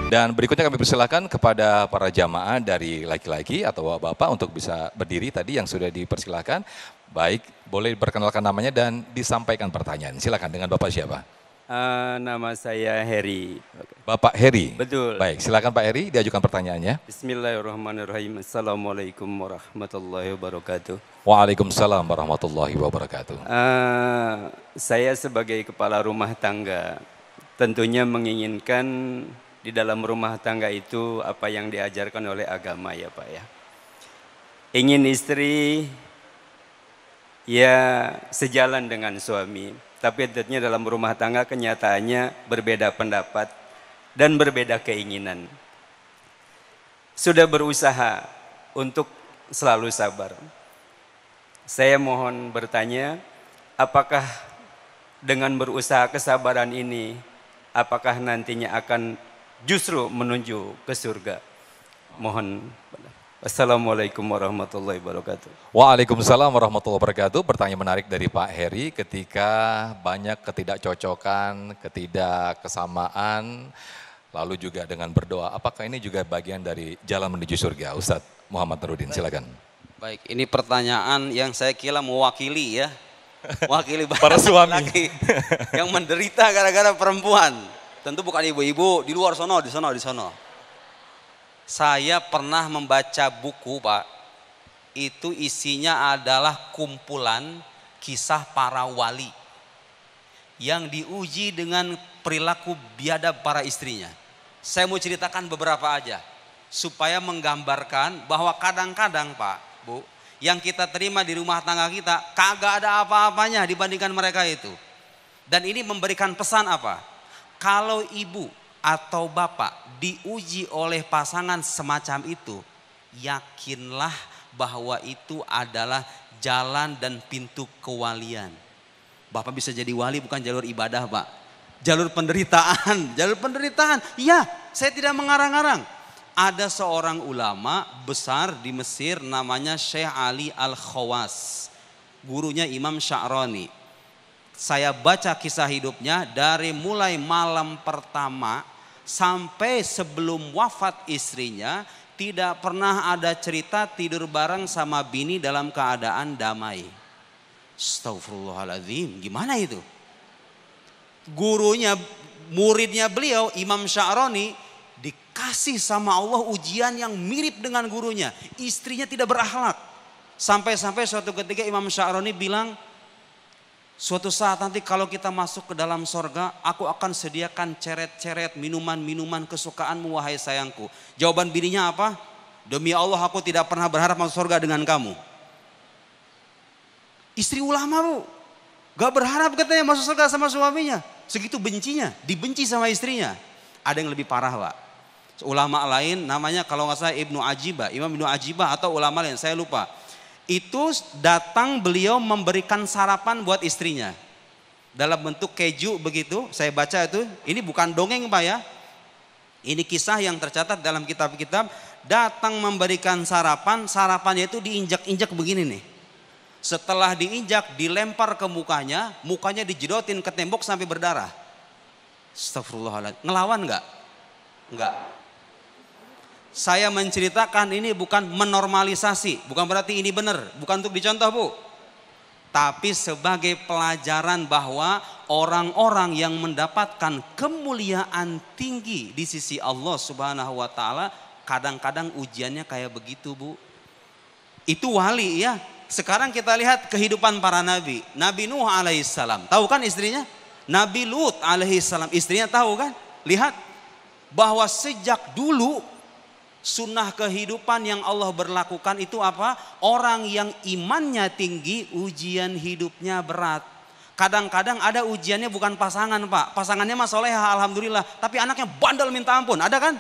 Dan berikutnya kami persilakan kepada para jamaah dari laki-laki atau bapak untuk bisa berdiri tadi yang sudah dipersilakan. Baik, boleh perkenalkan namanya dan disampaikan pertanyaan. Silakan, dengan Bapak siapa? Nama saya Heri. Bapak Heri. Betul. Baik, silakan Pak Heri, diajukan pertanyaannya. Bismillahirrahmanirrahim. Assalamualaikum warahmatullahi wabarakatuh. Waalaikumsalam warahmatullahi wabarakatuh. Saya sebagai kepala rumah tangga tentunya menginginkan di dalam rumah tangga itu apa yang diajarkan oleh agama ya Pak ya. Ingin istri ya sejalan dengan suami, tapi tentunya dalam rumah tangga kenyataannya berbeda pendapat dan berbeda keinginan. Sudah berusaha untuk selalu sabar. Saya mohon bertanya, apakah dengan berusaha kesabaran ini, apakah nantinya akan justru menuju ke surga? Mohon. Assalamualaikum warahmatullahi wabarakatuh. Waalaikumsalam warahmatullahi wabarakatuh. Pertanyaan menarik dari Pak Heri, ketika banyak ketidakcocokan, ketidakkesamaan, lalu juga dengan berdoa, apakah ini juga bagian dari jalan menuju surga? Ustadz Muhammad Nurudin, silakan. Baik, ini pertanyaan yang saya kira mewakili ya. Mewakili para suami laki yang menderita gara-gara perempuan. Tentu bukan ibu-ibu di luar sono, di sono. Saya pernah membaca buku, Pak. Itu isinya adalah kumpulan kisah para wali yang diuji dengan perilaku biadab para istrinya. Saya mau ceritakan beberapa aja supaya menggambarkan bahwa kadang-kadang, Pak, Bu, yang kita terima di rumah tangga kita kagak ada apa-apanya dibandingkan mereka itu. Dan ini memberikan pesan apa? Kalau ibu atau bapak diuji oleh pasangan semacam itu, yakinlah bahwa itu adalah jalan dan pintu kewalian. Bapak bisa jadi wali bukan jalur ibadah, Pak. Jalur penderitaan, Iya, saya tidak mengarang-arang. Ada seorang ulama besar di Mesir namanya Syekh Ali Al-Khawas. Gurunya Imam Sya'rani. Saya baca kisah hidupnya dari mulai malam pertama sampai sebelum wafat istrinya. Tidak pernah ada cerita tidur bareng sama bini dalam keadaan damai. Astaghfirullahaladzim, gimana itu? Gurunya, muridnya beliau Imam Sya'rani dikasih sama Allah ujian yang mirip dengan gurunya. Istrinya tidak berakhlak. Sampai-sampai suatu ketika Imam Sya'rani bilang, suatu saat nanti kalau kita masuk ke dalam sorga, aku akan sediakan ceret-ceret minuman-minuman kesukaanmu wahai sayangku. Jawaban bininya apa? Demi Allah aku tidak pernah berharap masuk sorga dengan kamu. Istri ulama, Bu, gak berharap katanya masuk surga sama suaminya. Segitu bencinya, dibenci sama istrinya. Ada yang lebih parah, Pak. Ulama lain namanya kalau nggak salah Ibnu Ajibah, Imam Ibnu Ajibah atau ulama lain, saya lupa. Itu datang beliau memberikan sarapan buat istrinya. Dalam bentuk keju begitu, saya baca itu. Ini bukan dongeng, Pak ya. Ini kisah yang tercatat dalam kitab-kitab. Datang memberikan sarapan, sarapannya itu diinjak-injak begini nih. Setelah diinjak, dilempar ke mukanya, mukanya dijedotin ke tembok sampai berdarah. Astagfirullahaladzim. Ngelawan enggak? Enggak. Saya menceritakan ini bukan menormalisasi, bukan berarti ini benar, bukan untuk dicontoh, Bu. Tapi sebagai pelajaran bahwa orang-orang yang mendapatkan kemuliaan tinggi di sisi Allah Subhanahu wa taala, kadang-kadang ujiannya kayak begitu, Bu. Itu wali ya. Sekarang kita lihat kehidupan para nabi. Nabi Nuh alaihissalam, tahu kan istrinya? Nabi Lut alaihissalam, istrinya tahu kan? Lihat bahwa sejak dulu sunnah kehidupan yang Allah berlakukan itu apa? Orang yang imannya tinggi, ujian hidupnya berat. Kadang-kadang ada ujiannya bukan pasangan, Pak. Pasangannya mah soleha, alhamdulillah. Tapi anaknya bandel minta ampun, ada kan?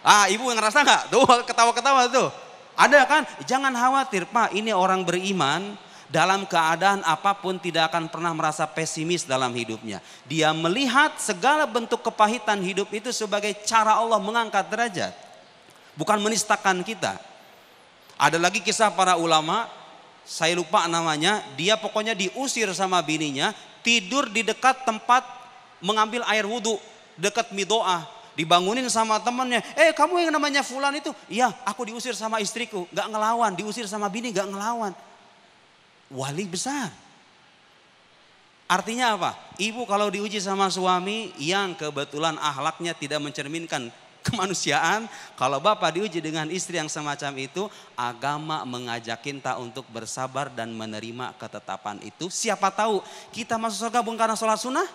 Ibu yang ngerasa nggak? Tuh ketawa-ketawa tuh. Ada kan? Jangan khawatir, Pak. Ini orang beriman dalam keadaan apapun tidak akan pernah merasa pesimis dalam hidupnya. Dia melihat segala bentuk kepahitan hidup itu sebagai cara Allah mengangkat derajat. Bukan menistakan kita. Ada lagi kisah para ulama, saya lupa namanya. Dia pokoknya diusir sama bininya, tidur di dekat tempat mengambil air wudhu, dekat midoah. dibangunin sama temennya. Kamu yang namanya fulan itu? Iya, aku diusir sama istriku, gak ngelawan. Diusir sama bini, gak ngelawan. Wali besar. Artinya apa? Ibu kalau diuji sama suami yang kebetulan akhlaknya tidak mencerminkan kemanusiaan, kalau bapak diuji dengan istri yang semacam itu, agama mengajak kita untuk bersabar dan menerima ketetapan itu. Siapa tahu kita masuk surga bukan karena sholat sunnah,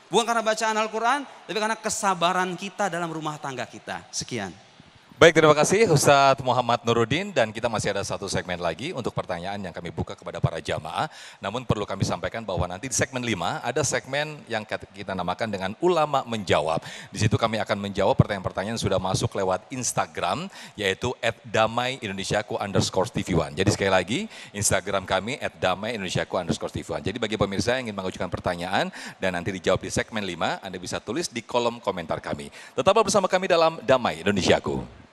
bukan karena bacaan Al-Quran, tapi karena kesabaran kita dalam rumah tangga kita. Sekian. Baik, terima kasih Ustadz Muhammad Nuruddin, dan kita masih ada satu segmen lagi untuk pertanyaan yang kami buka kepada para jamaah. Namun perlu kami sampaikan bahwa nanti di segmen 5 ada segmen yang kita namakan dengan Ulama Menjawab. Di situ kami akan menjawab pertanyaan-pertanyaan yang sudah masuk lewat Instagram, yaitu @damai_indonesiaku_tv1. Jadi sekali lagi Instagram kami @damai_indonesiaku_tv1. Jadi bagi pemirsa yang ingin mengajukan pertanyaan dan nanti dijawab di segmen 5, Anda bisa tulis di kolom komentar kami. Tetaplah bersama kami dalam Damai Indonesiaku.